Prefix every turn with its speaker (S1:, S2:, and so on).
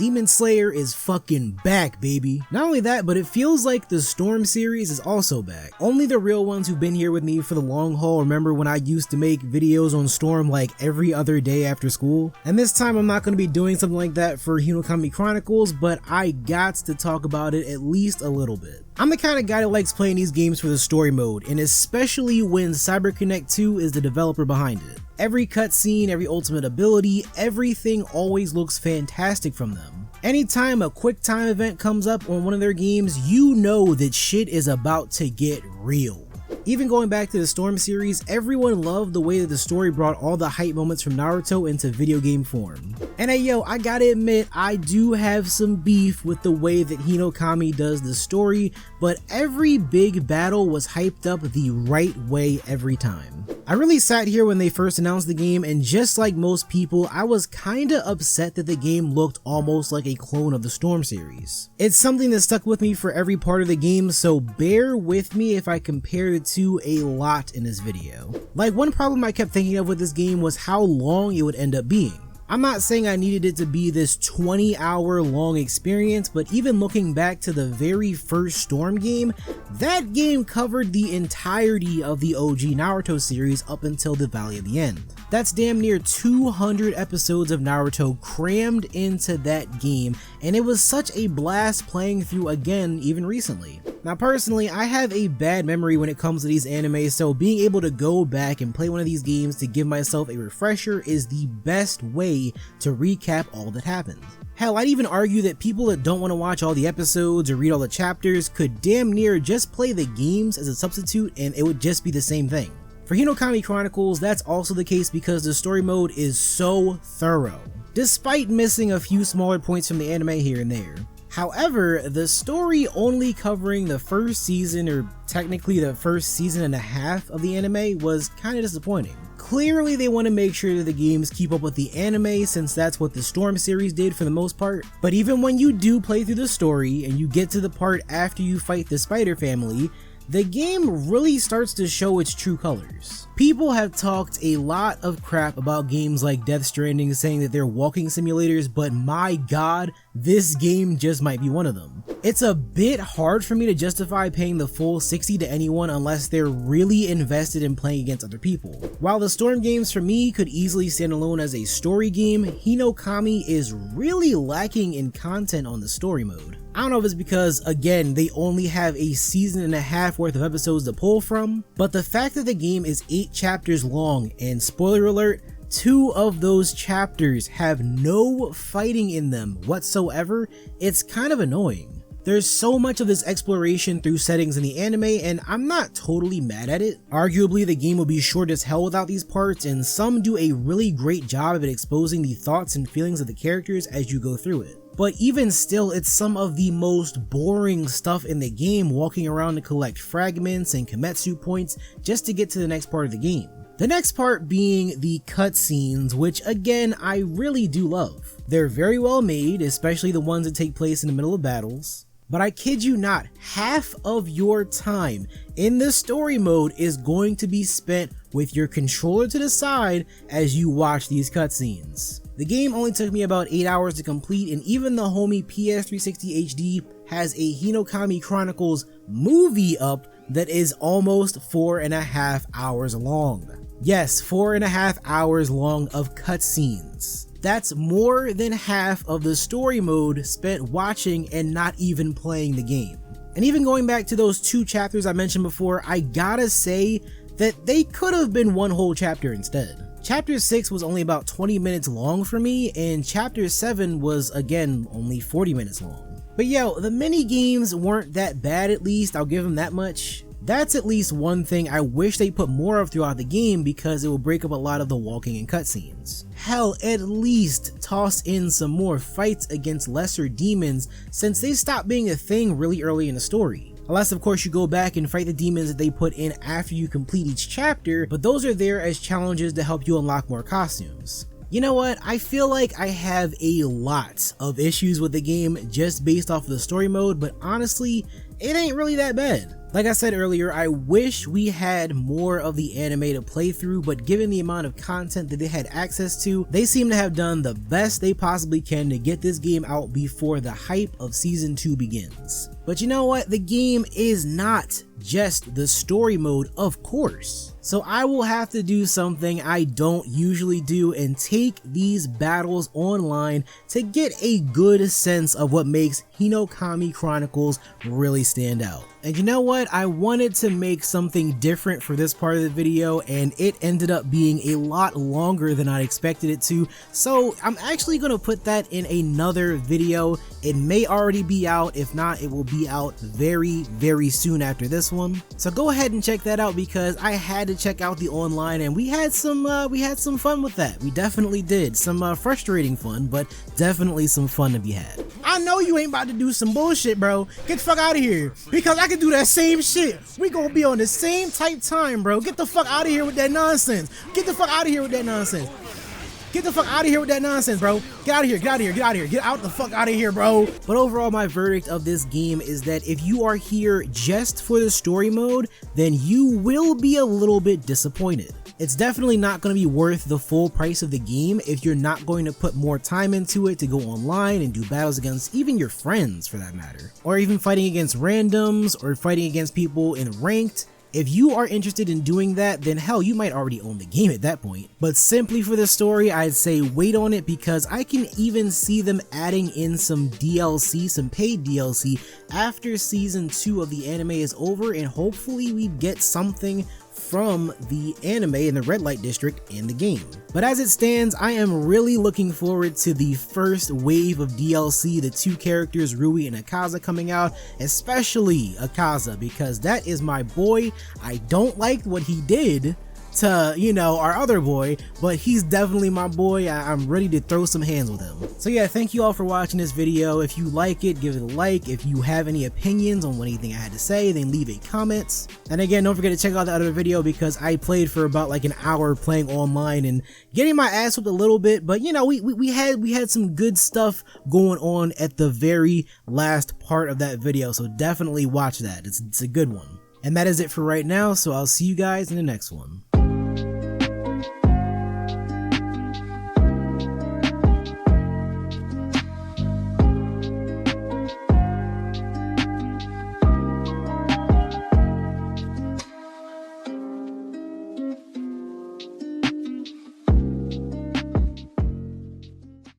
S1: Demon Slayer is fucking back, baby. Not only that, but it feels like the Storm series is also back. Only the real ones who've been here with me for the long haul remember when I used to make videos on Storm like every other day after school. And this time I'm not going to be doing something like that for Hinokami Chronicles, but I got to talk about it at least a little bit. I'm the kind of guy that likes playing these games for the story mode, and especially when CyberConnect 2 is the developer behind it. Every cutscene, every ultimate ability, everything always looks fantastic from them. Anytime a quick time event comes up on one of their games, you know that shit is about to get real. Even going back to the Storm series, everyone loved the way that the story brought all the hype moments from Naruto into video game form. And hey yo, I gotta admit, I do have some beef with the way that Hinokami does the story, but every big battle was hyped up the right way every time. I really sat here when they first announced the game, and just like most people, I was kinda upset that the game looked almost like a clone of the Storm series. It's something that stuck with me for every part of the game, so bear with me if I compare the two a lot in this video. Like, one problem I kept thinking of with this game was how long it would end up being. I'm not saying I needed it to be this 20-hour long experience, but even looking back to the very first Storm game, that game covered the entirety of the OG Naruto series up until the Valley of the End. That's damn near 200 episodes of Naruto crammed into that game, and it was such a blast playing through again even recently. Now personally, I have a bad memory when it comes to these animes, so being able to go back and play one of these games to give myself a refresher is the best way to recap all that happened. Hell, I'd even argue that people that don't want to watch all the episodes or read all the chapters could damn near just play the games as a substitute and it would just be the same thing. For Hinokami Chronicles, that's also the case because the story mode is so thorough, despite missing a few smaller points from the anime here and there. However, the story only covering the first season, or technically the first season and a half of the anime, was kinda disappointing. Clearly they want to make sure that the games keep up with the anime, since that's what the Storm series did for the most part. But even when you do play through the story and you get to the part after you fight the spider family, the game really starts to show its true colors. People have talked a lot of crap about games like Death Stranding, saying that they're walking simulators, but my god, this game just might be one of them. It's a bit hard for me to justify paying the full $60 to anyone unless they're really invested in playing against other people. While the Storm games for me could easily stand alone as a story game, Hinokami is really lacking in content on the story mode. I don't know if it's because, again, they only have a season and a half worth of episodes to pull from, but the fact that the game is 8 chapters long, and spoiler alert, 2 of those chapters have no fighting in them whatsoever, it's kind of annoying. There's so much of this exploration through settings in the anime, and I'm not totally mad at it. Arguably, the game would be short as hell without these parts, and some do a really great job at exposing the thoughts and feelings of the characters as you go through it. But even still, it's some of the most boring stuff in the game, walking around to collect fragments and Kimetsu points just to get to the next part of the game. The next part being the cutscenes, which again, I really do love. They're very well made, especially the ones that take place in the middle of battles. But I kid you not, half of your time in the story mode is going to be spent with your controller to the side as you watch these cutscenes. The game only took me about 8 hours to complete, and even the homie PS360 HD has a Hinokami Chronicles movie up that is almost 4.5 hours long. Yes, 4.5 hours long of cutscenes. That's more than half of the story mode spent watching and not even playing the game. And even going back to those 2 chapters I mentioned before, I gotta say that they could have been one whole chapter instead. Chapter 6 was only about 20 minutes long for me, and Chapter 7 was, again, only 40 minutes long. But yo, the mini games weren't that bad, at least, I'll give them that much. That's at least one thing I wish they put more of throughout the game, because it will break up a lot of the walking and cutscenes. Hell, at least toss in some more fights against lesser demons, since they stopped being a thing really early in the story. Unless of course you go back and fight the demons that they put in after you complete each chapter, but those are there as challenges to help you unlock more costumes. You know what, I feel like I have a lot of issues with the game just based off of the story mode, but honestly, it ain't really that bad. Like I said earlier, I wish we had more of the anime to play through, but given the amount of content that they had access to, they seem to have done the best they possibly can to get this game out before the hype of season 2 begins. But you know what? The game is not just the story mode, of course. So I will have to do something I don't usually do and take these battles online to get a good sense of what makes Hinokami Chronicles really stand out. And you know what? I wanted to make something different for this part of the video, and it ended up being a lot longer than I expected it to, so I'm actually going to put that in another video. It may already be out. If not, it will be out very soon after this one. So go ahead and check that out, because I had to check out the online, and we had some fun with that. We definitely did. Some frustrating fun, but definitely some fun to be had. I know you ain't about to do some bullshit, bro. Get the fuck out of here, because I can do that same shit. We gonna be on the same type time, bro. Get the fuck out of here with that nonsense. Get the fuck out of here with that nonsense. Get the fuck out of here with that nonsense, bro. Get out of here, get out of here, get out of here. Get out the fuck out of here, bro. But overall, my verdict of this game is that if you are here just for the story mode, then you will be a little bit disappointed. It's definitely not going to be worth the full price of the game if you're not going to put more time into it to go online and do battles against even your friends, for that matter. Or even fighting against randoms, or fighting against people in ranked. If you are interested in doing that, then hell, you might already own the game at that point. But simply for the story, I'd say wait on it, because I can even see them adding in some DLC, some paid DLC, after season 2 of the anime is over, and hopefully we get something from the anime in the red light district in the game. But as it stands, I am really looking forward to the first wave of DLC, the 2 characters Rui and Akaza coming out, especially Akaza, because that is my boy. I don't like what he did to, you know, our other boy, but he's definitely my boy. I'm ready to throw some hands with him. So yeah, thank you all for watching this video. If you like it, give it a like. If you have any opinions on anything I had to say, then leave a comment. And again, don't forget to check out the other video, because I played for about like an hour playing online and getting my ass whipped a little bit, but you know, we had some good stuff going on at the very last part of that video, so definitely watch that. It's a good one. And that is it for right now, so I'll see you guys in the next one.